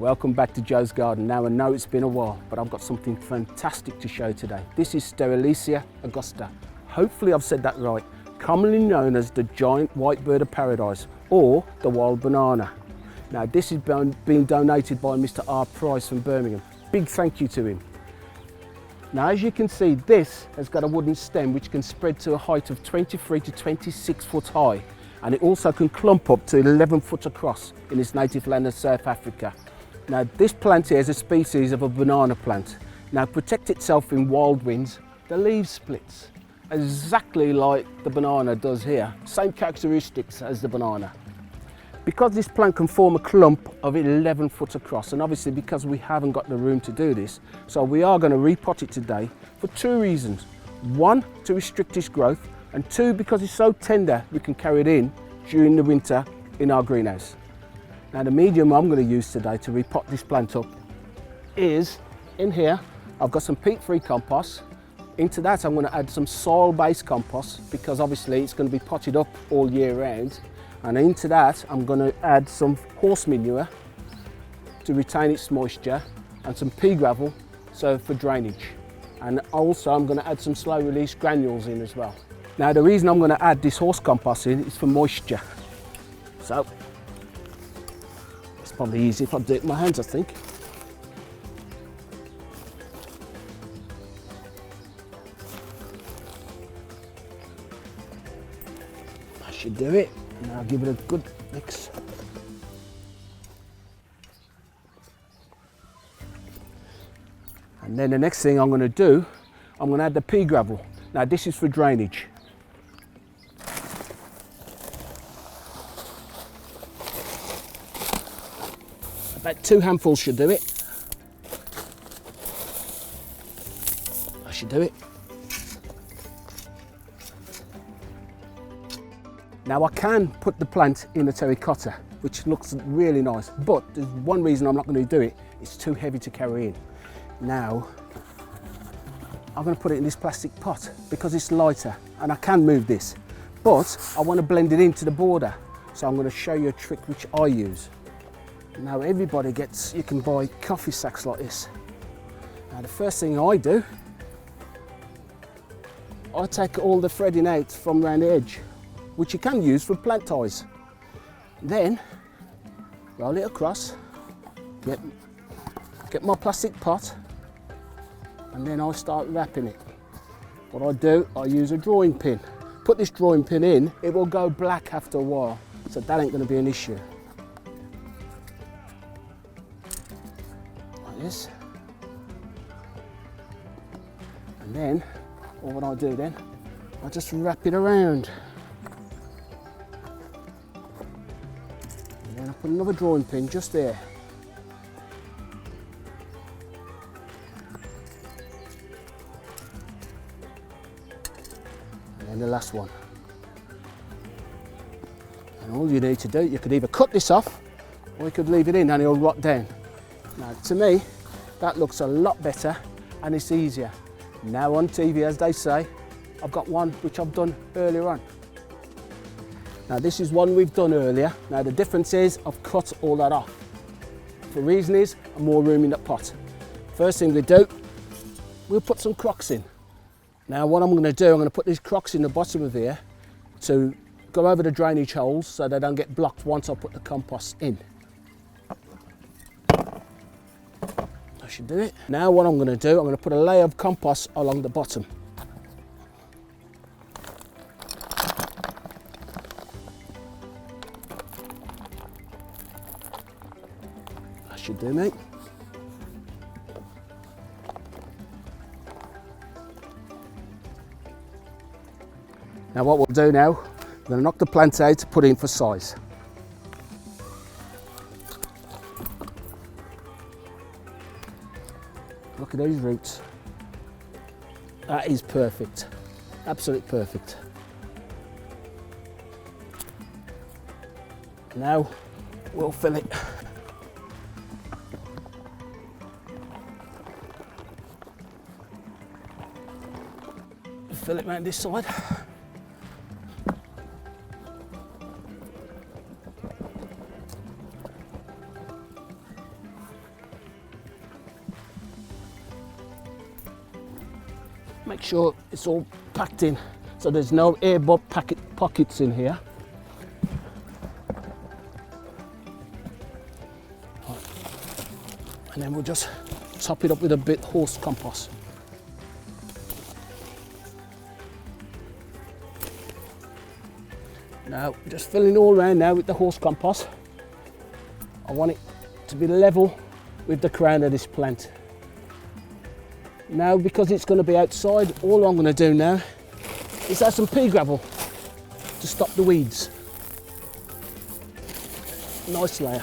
Welcome back to Joe's Garden. Now I know it's been a while, but I've got something fantastic to show today. This is Strelizia Augusta. Hopefully I've said that right. Commonly known as the giant white bird of paradise or the wild banana. Now this is being donated by Mr. R. Price from Birmingham. Big thank you to him. Now as you can see, this has got a wooden stem which can spread to a height of 23 to 26 foot high, and it also can clump up to 11 foot across in its native land of South Africa. Now this plant here is a species of a banana plant. Now to protect itself in wild winds, the leaf splits, exactly like the banana does here. Same characteristics as the banana. Because this plant can form a clump of 11 foot across, and obviously because we haven't got the room to do this, so we are going to repot it today for two reasons. One, to restrict its growth, and two, because it's so tender we can carry it in during the winter in our greenhouse. Now the medium I'm going to use today to repot this plant up is, in here I've got some peat-free compost. Into that I'm going to add some soil-based compost because obviously it's going to be potted up all year round. And into that I'm going to add some horse manure to retain its moisture and some pea gravel for drainage. And also I'm going to add some slow release granules in as well. Now the reason I'm going to add this horse compost in is for moisture. So it's probably easy if I do it with my hands, I think. I should do it. Now give it a good mix. And then the next thing I'm going to do, I'm going to add the pea gravel. Now this is for drainage. About 2 handfuls should do it. I should do it. Now I can put the plant in a terracotta, which looks really nice, but there's one reason I'm not going to do it. It's too heavy to carry in. Now I'm going to put it in this plastic pot because it's lighter and I can move this, but I want to blend it into the border. So I'm going to show you a trick which I use. Now everybody you can buy coffee sacks like this. Now the first thing I do, I take all the threading out from around the edge, which you can use for plant ties. Then roll it across, get my plastic pot, and then I start wrapping it. What I do, I use a drawing pin. Put this drawing pin in, it will go black after a while, so that ain't going to be an issue. Like this. And then, what I do then, I just wrap it around. And then I put another drawing pin just there. And then the last one. And all you need to do, you could either cut this off or you could leave it in and it'll rot down. Now to me, that looks a lot better and it's easier. Now on TV, as they say, I've got one which I've done earlier on. Now this is one we've done earlier. Now the difference is I've cut all that off. The reason is more room in the pot. First thing we do, we'll put some crocks in. Now what I'm going to do, I'm going to put these crocks in the bottom of here to go over the drainage holes so they don't get blocked once I put the compost in. I should do it. Now what I'm going to do, I'm going to put a layer of compost along the bottom. That should do, mate. Now what we'll do now, we're going to knock the plant out to put in for size. Look at those roots. That is perfect. Absolutely perfect. Now we'll fill it. Fill it around this side. make sure it's all packed in so there's no air pockets in here. And then we'll just top it up with a bit horse compost. Now, just filling all around now with the horse compost. I want it to be level with the crown of this plant. Now, because it's going to be outside, all I'm going to do now is add some pea gravel to stop the weeds. Nice layer.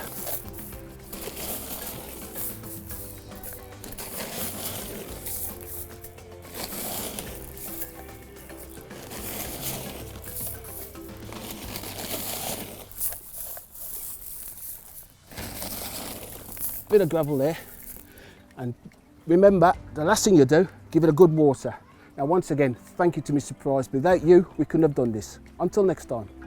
Bit of gravel there, and remember, the last thing you do, give it a good water. Now once again, thank you to Mr. Price. Without you, we couldn't have done this. Until next time.